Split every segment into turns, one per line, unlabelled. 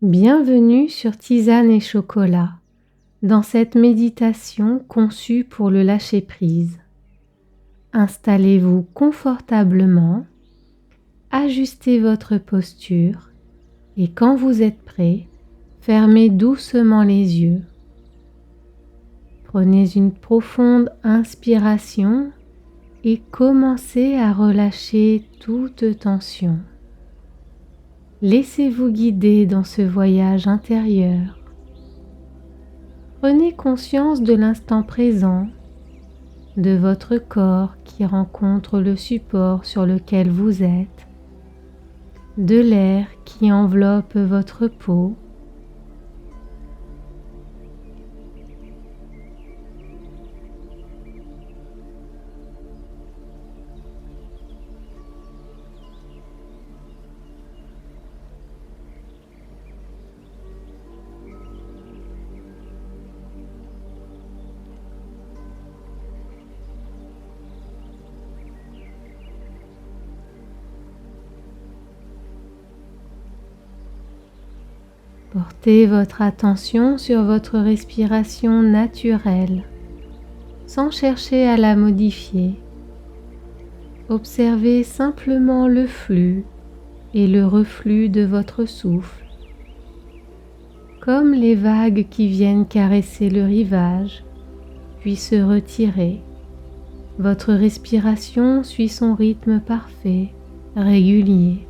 Bienvenue sur Tisane et Chocolat, dans cette méditation conçue pour le lâcher-prise. Installez-vous confortablement, ajustez votre posture et quand vous êtes prêt, fermez doucement les yeux. Prenez une profonde inspiration et commencez à relâcher toute tension. Laissez-vous guider dans ce voyage intérieur. Prenez conscience de l'instant présent, de votre corps qui rencontre le support sur lequel vous êtes, de l'air qui enveloppe votre peau. Portez votre attention sur votre respiration naturelle, sans chercher à la modifier. Observez simplement le flux et le reflux de votre souffle, comme les vagues qui viennent caresser le rivage, puis se retirer. Votre respiration suit son rythme parfait, régulier.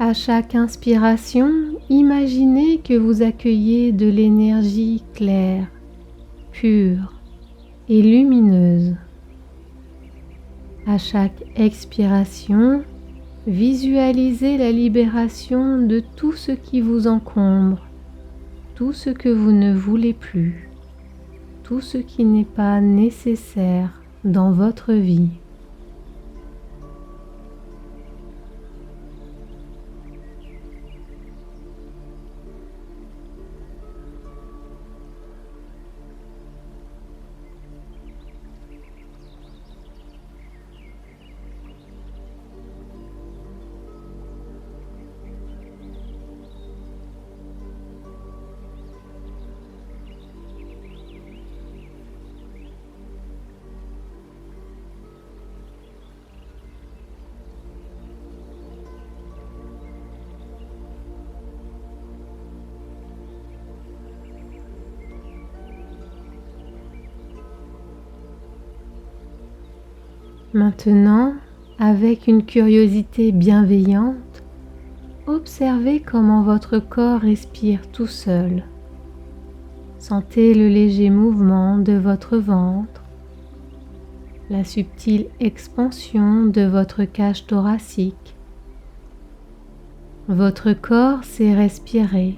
À chaque inspiration, imaginez que vous accueillez de l'énergie claire, pure et lumineuse. À chaque expiration, visualisez la libération de tout ce qui vous encombre, tout ce que vous ne voulez plus, tout ce qui n'est pas nécessaire dans votre vie. Maintenant, avec une curiosité bienveillante, observez comment votre corps respire tout seul. Sentez le léger mouvement de votre ventre, la subtile expansion de votre cage thoracique. Votre corps sait respirer.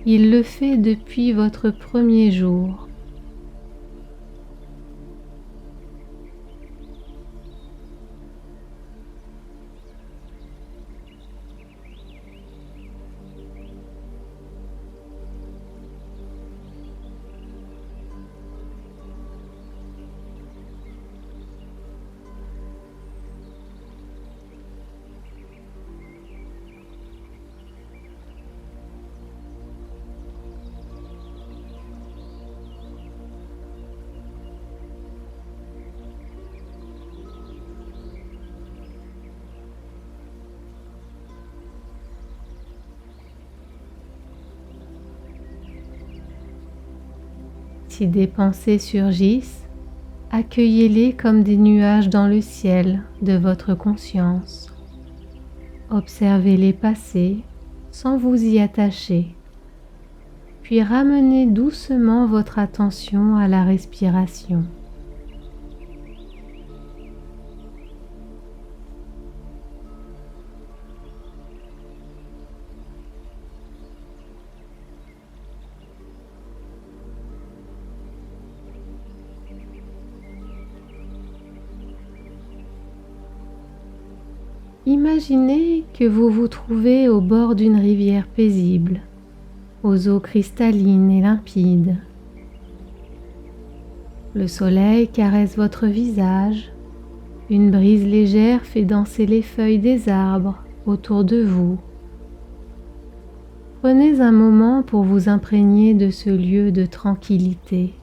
Il le fait depuis votre premier jour. Si des pensées surgissent, accueillez-les comme des nuages dans le ciel de votre conscience. Observez-les passer sans vous y attacher. puis ramenez doucement votre attention à la respiration. Imaginez que vous vous trouvez au bord d'une rivière paisible, aux eaux cristallines et limpides. Le soleil caresse votre visage, une brise légère fait danser les feuilles des arbres autour de vous. Prenez un moment pour vous imprégner de ce lieu de tranquillité.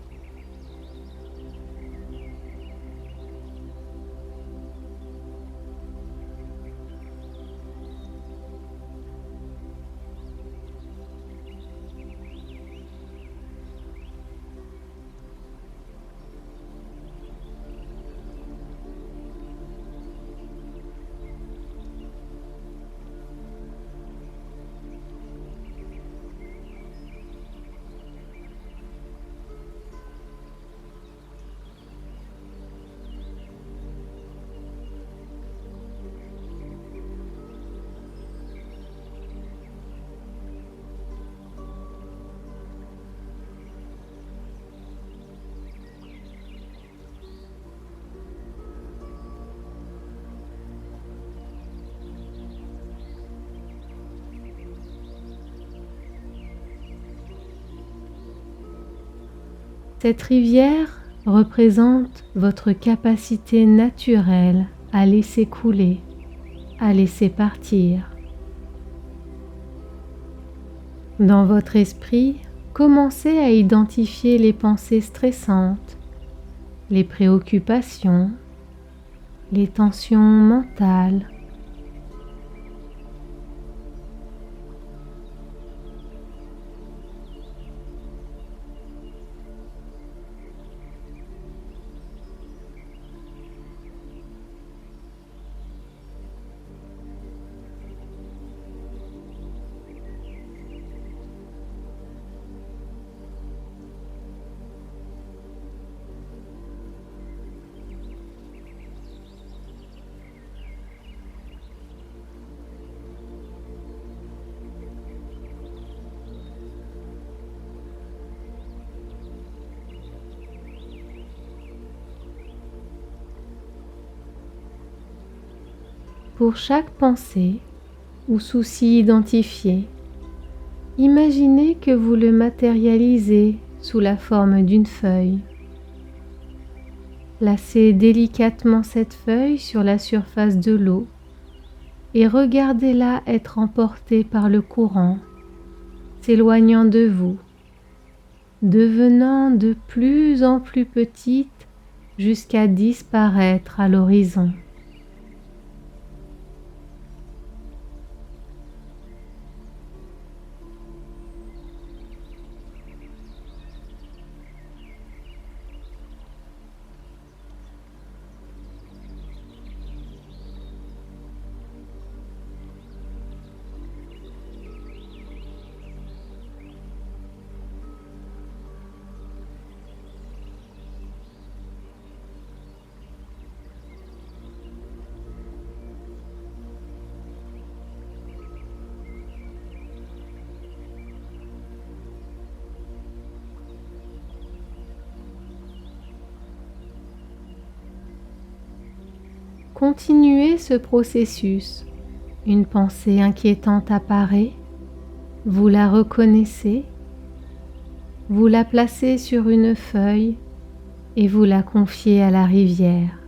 Cette rivière représente votre capacité naturelle à laisser couler, à laisser partir. Dans votre esprit, commencez à identifier les pensées stressantes, les préoccupations, les tensions mentales. Pour chaque pensée ou souci identifié, imaginez que vous le matérialisez sous la forme d'une feuille. Placez délicatement cette feuille sur la surface de l'eau et regardez-la être emportée par le courant, s'éloignant de vous, devenant de plus en plus petite jusqu'à disparaître à l'horizon. Continuez ce processus. Une pensée inquiétante apparaît, vous la reconnaissez, vous la placez sur une feuille et vous la confiez à la rivière.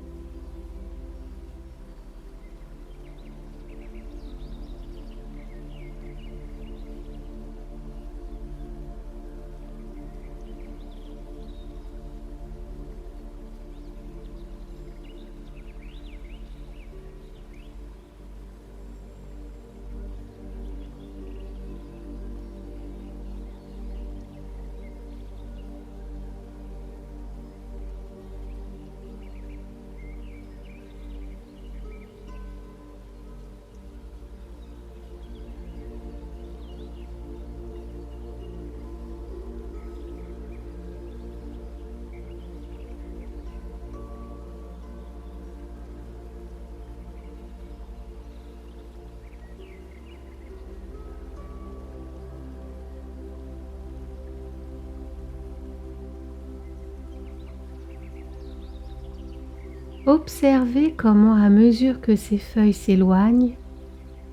Observez comment à mesure que ces feuilles s'éloignent,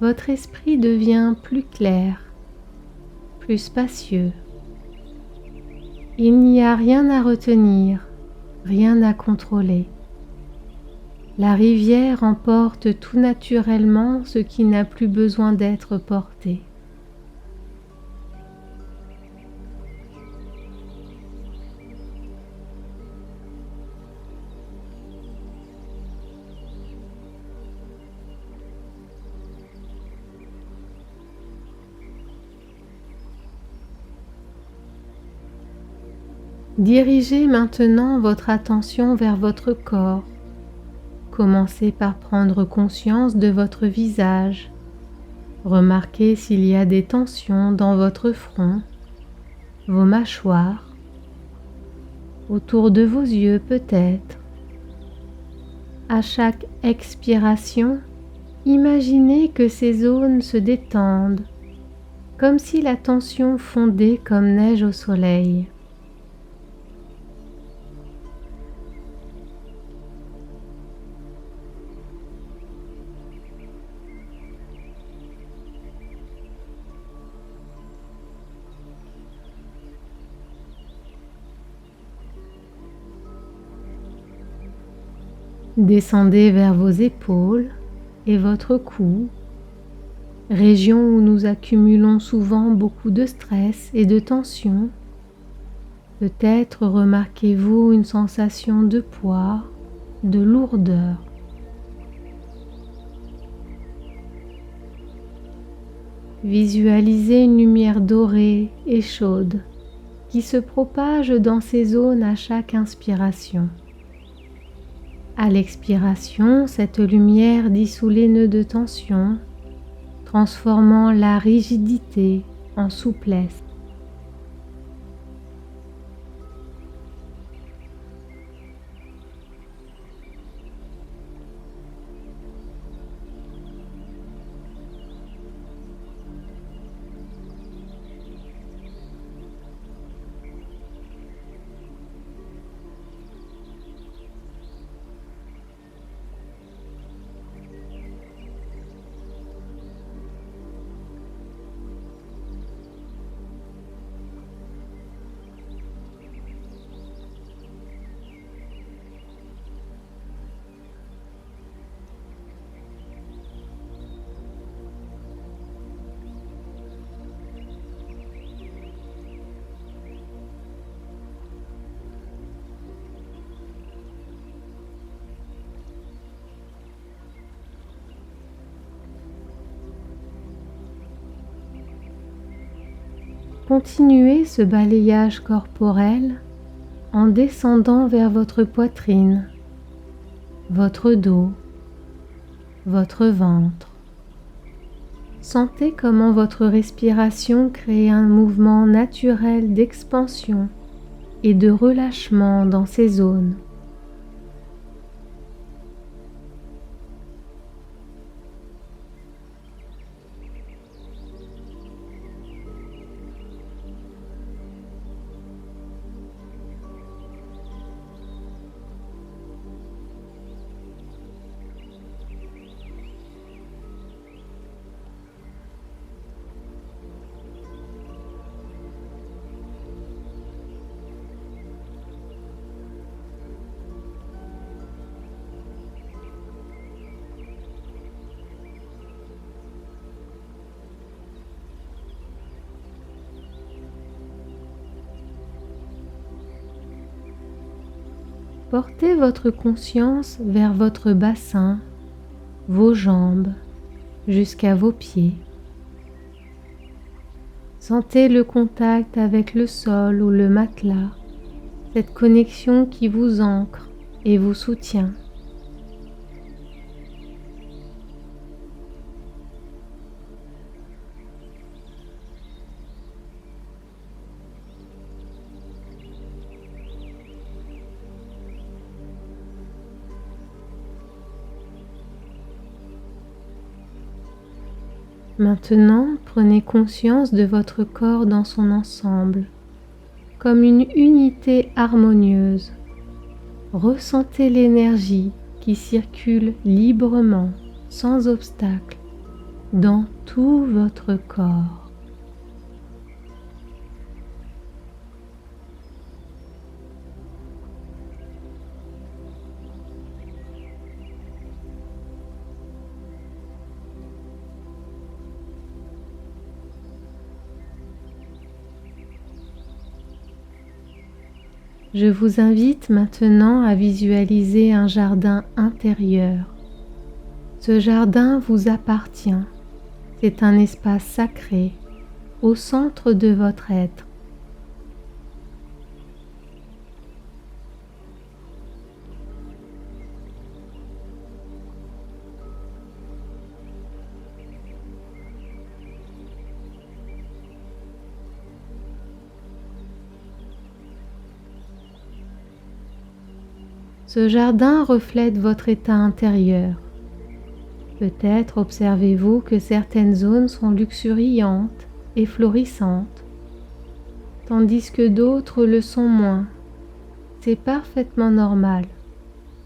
votre esprit devient plus clair, plus spacieux. Il n'y a rien à retenir, rien à contrôler. La rivière emporte tout naturellement ce qui n'a plus besoin d'être porté. Dirigez maintenant votre attention vers votre corps. Commencez par prendre conscience de votre visage. Remarquez s'il y a des tensions dans votre front, vos mâchoires, autour de vos yeux peut-être. À chaque expiration, imaginez que ces zones se détendent, comme si la tension fondait comme neige au soleil. Descendez vers vos épaules et votre cou, région où nous accumulons souvent beaucoup de stress et de tension. Peut-être remarquez-vous une sensation de poids, de lourdeur. Visualisez une lumière dorée et chaude qui se propage dans ces zones à chaque inspiration. À l'expiration, cette lumière dissout les nœuds de tension, transformant la rigidité en souplesse. Continuez ce balayage corporel en descendant vers votre poitrine, votre dos, votre ventre. Sentez comment votre respiration crée un mouvement naturel d'expansion et de relâchement dans ces zones. Portez votre conscience vers votre bassin, vos jambes, jusqu'à vos pieds. Sentez le contact avec le sol ou le matelas, cette connexion qui vous ancre et vous soutient. Maintenant, prenez conscience de votre corps dans son ensemble, comme une unité harmonieuse. Ressentez l'énergie qui circule librement, sans obstacle, dans tout votre corps. Je vous invite maintenant à visualiser un jardin intérieur. Ce jardin vous appartient. C'est un espace sacré au centre de votre être. Ce jardin reflète votre état intérieur. Peut-être observez-vous que certaines zones sont luxuriantes et florissantes, tandis que d'autres le sont moins. C'est parfaitement normal.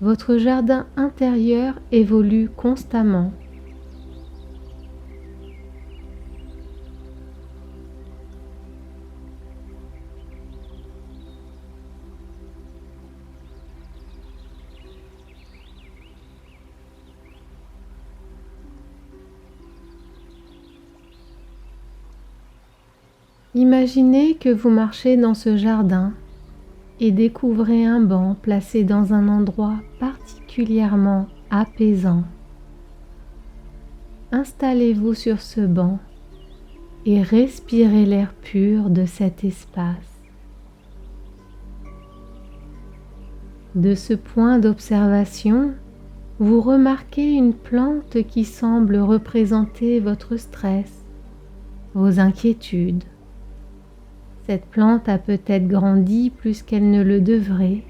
Votre jardin intérieur évolue constamment. Imaginez que vous marchez dans ce jardin et découvrez un banc placé dans un endroit particulièrement apaisant. Installez-vous sur ce banc et respirez l'air pur de cet espace. De ce point d'observation, vous remarquez une plante qui semble représenter votre stress, vos inquiétudes. Cette plante a peut-être grandi plus qu'elle ne le devrait,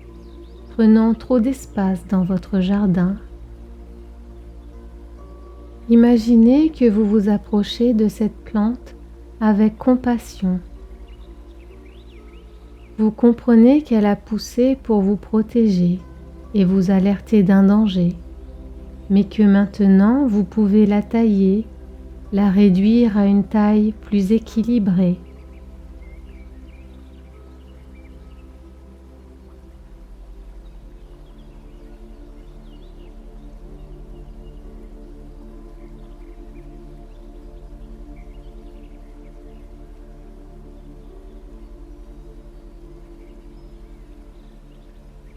prenant trop d'espace dans votre jardin. Imaginez que vous vous approchez de cette plante avec compassion. Vous comprenez qu'elle a poussé pour vous protéger et vous alerter d'un danger, mais que maintenant vous pouvez la tailler, la réduire à une taille plus équilibrée.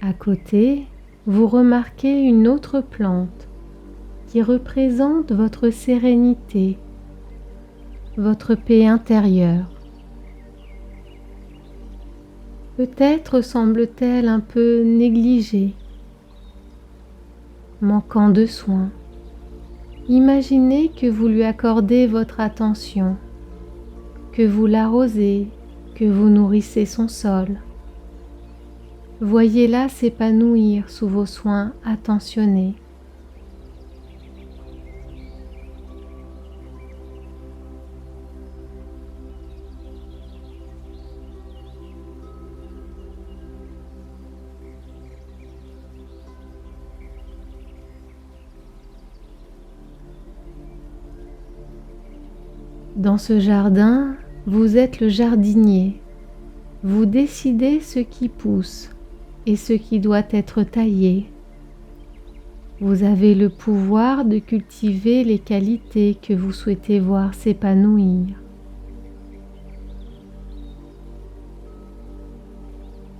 À côté, vous remarquez une autre plante qui représente votre sérénité, votre paix intérieure. Peut-être semble-t-elle un peu négligée, manquant de soins. Imaginez que vous lui accordez votre attention, que vous l'arrosez, que vous nourrissez son sol. Voyez-la s'épanouir sous vos soins attentionnés. Dans ce jardin, vous êtes le jardinier. Vous décidez ce qui pousse et ce qui doit être taillé. Vous avez le pouvoir de cultiver les qualités que vous souhaitez voir s'épanouir.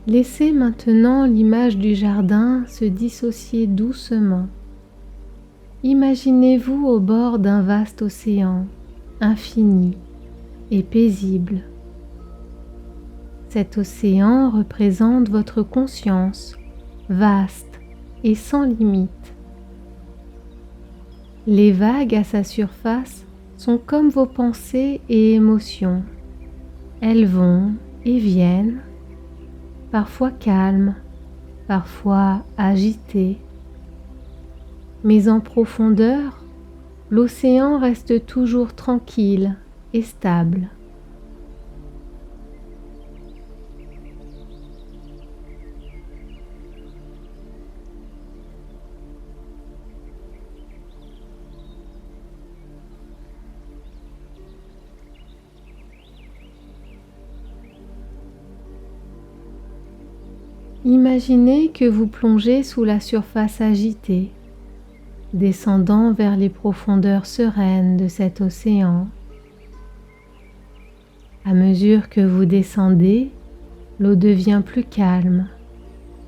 Laissez maintenant l'image du jardin se dissocier doucement. Imaginez-vous au bord d'un vaste océan, infini et paisible. Cet océan représente votre conscience, vaste et sans limite. Les vagues à sa surface sont comme vos pensées et émotions. Elles vont et viennent, parfois calmes, parfois agitées. Mais en profondeur, l'océan reste toujours tranquille et stable. Imaginez que vous plongez sous la surface agitée, descendant vers les profondeurs sereines de cet océan. À mesure que vous descendez, l'eau devient plus calme,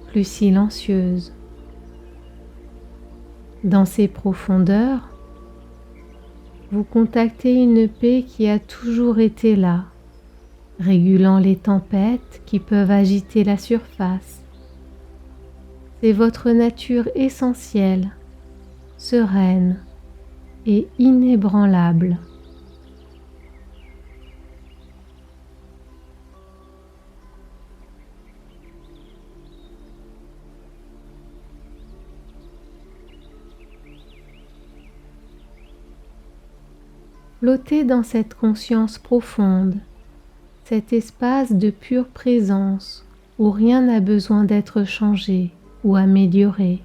plus silencieuse. Dans ces profondeurs, vous contactez une paix qui a toujours été là, régulant les tempêtes qui peuvent agiter la surface. C'est votre nature essentielle, sereine et inébranlable. Flottez dans cette conscience profonde, cet espace de pure présence où rien n'a besoin d'être changé ou amélioré.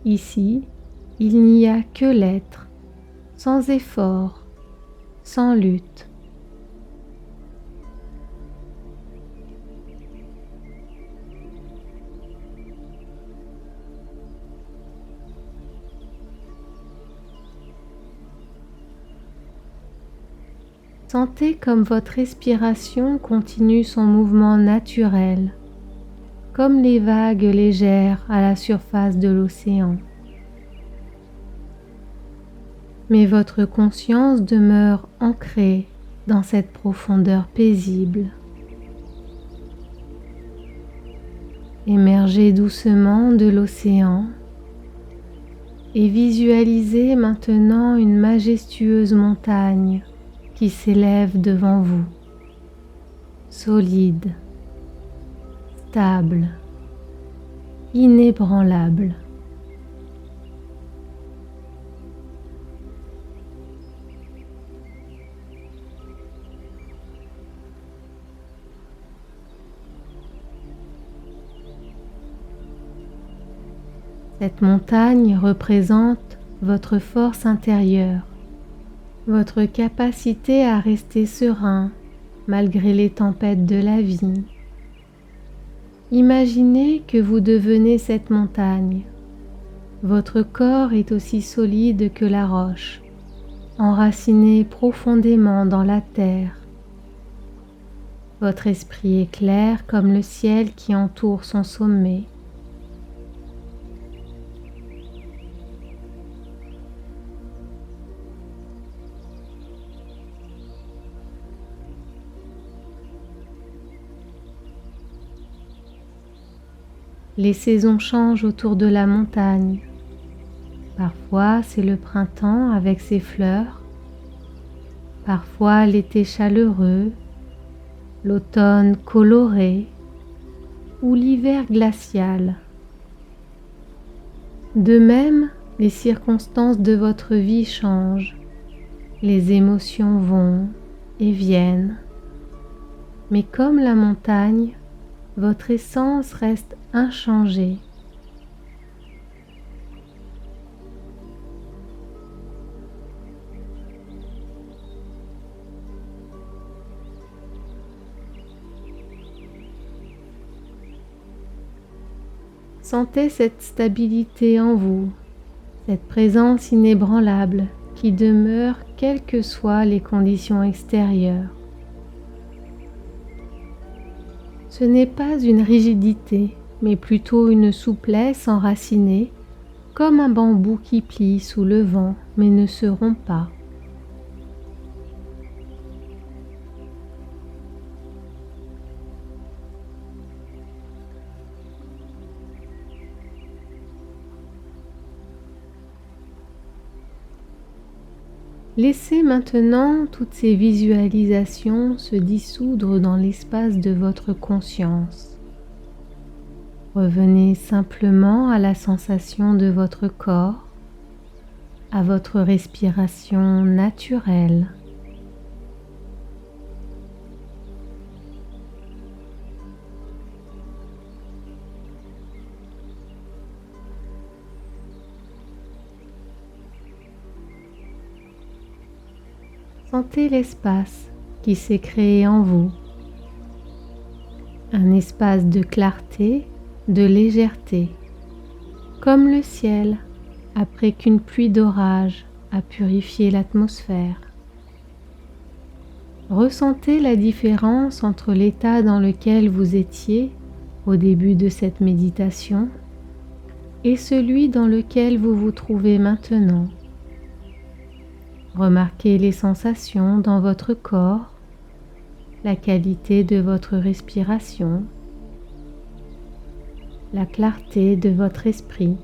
Ici, il n'y a que l'être, sans effort, sans lutte. Sentez comme votre respiration continue son mouvement naturel, comme les vagues légères à la surface de l'océan. Mais votre conscience demeure ancrée dans cette profondeur paisible. Émergez doucement de l'océan et visualisez maintenant une majestueuse montagne qui s'élève devant vous, solide, stable, inébranlable. Cette montagne représente votre force intérieure, votre capacité à rester serein malgré les tempêtes de la vie. Imaginez que vous devenez cette montagne. Votre corps est aussi solide que la roche, enraciné profondément dans la terre. Votre esprit est clair comme le ciel qui entoure son sommet. Les saisons changent autour de la montagne. Parfois, c'est le printemps avec ses fleurs. Parfois, l'été chaleureux, l'automne coloré ou l'hiver glacial. De même, les circonstances de votre vie changent. Les émotions vont et viennent. Mais comme la montagne, votre essence reste inchangée. Sentez cette stabilité en vous, cette présence inébranlable qui demeure quelles que soient les conditions extérieures. Ce n'est pas une rigidité, mais plutôt une souplesse enracinée, comme un bambou qui plie sous le vent mais ne se rompt pas. Laissez maintenant toutes ces visualisations se dissoudre dans l'espace de votre conscience. Revenez simplement à la sensation de votre corps, à votre respiration naturelle. Sentez l'espace qui s'est créé en vous. un espace de clarté, de légèreté, comme le ciel après qu'une pluie d'orage a purifié l'atmosphère. Ressentez la différence entre l'état dans lequel vous étiez au début de cette méditation et celui dans lequel vous vous trouvez maintenant. Remarquez les sensations dans votre corps, la qualité de votre respiration, la clarté de votre esprit.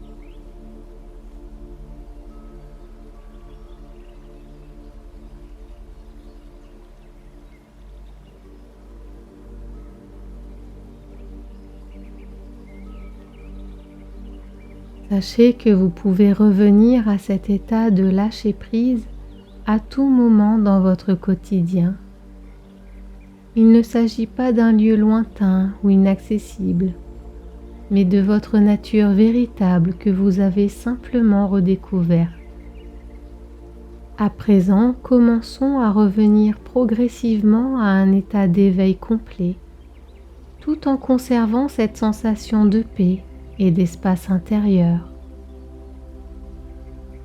Sachez que vous pouvez revenir à cet état de lâcher prise à tout moment dans votre quotidien. Il ne s'agit pas d'un lieu lointain ou inaccessible, mais de votre nature véritable que vous avez simplement redécouverte. À présent, commençons à revenir progressivement à un état d'éveil complet, tout en conservant cette sensation de paix et d'espace intérieur.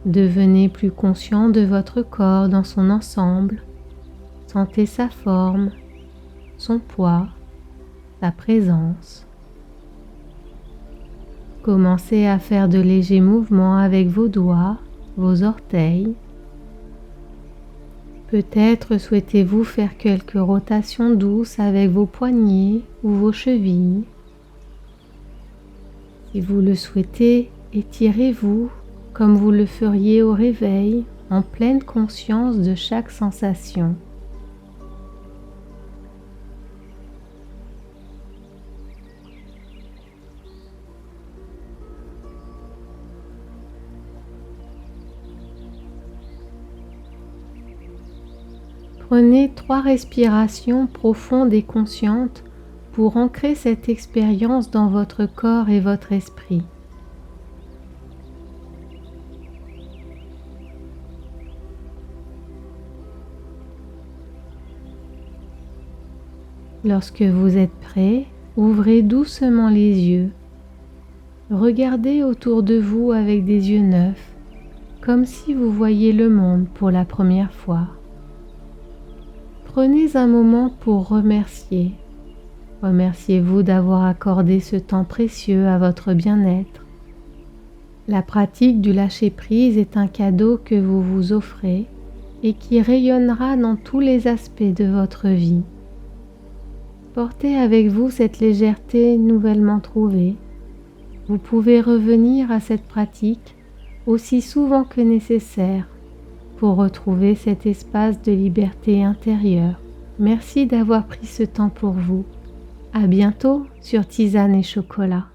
Devenez plus conscient de votre corps dans son ensemble. Sentez sa forme, son poids, sa présence. Commencez à faire de légers mouvements avec vos doigts, vos orteils. Peut-être souhaitez-vous faire quelques rotations douces avec vos poignets ou vos chevilles. Si vous le souhaitez, étirez-vous comme vous le feriez au réveil, en pleine conscience de chaque sensation. Prenez 3 respirations profondes et conscientes pour ancrer cette expérience dans votre corps et votre esprit. Lorsque vous êtes prêt, ouvrez doucement les yeux. Regardez autour de vous avec des yeux neufs, comme si vous voyiez le monde pour la première fois. Prenez un moment pour remercier. Remerciez-vous d'avoir accordé ce temps précieux à votre bien-être. La pratique du lâcher-prise est un cadeau que vous vous offrez et qui rayonnera dans tous les aspects de votre vie. Portez avec vous cette légèreté nouvellement trouvée. Vous pouvez revenir à cette pratique aussi souvent que nécessaire pour retrouver cet espace de liberté intérieure. Merci d'avoir pris ce temps pour vous. À bientôt sur Tisane et Chocolat.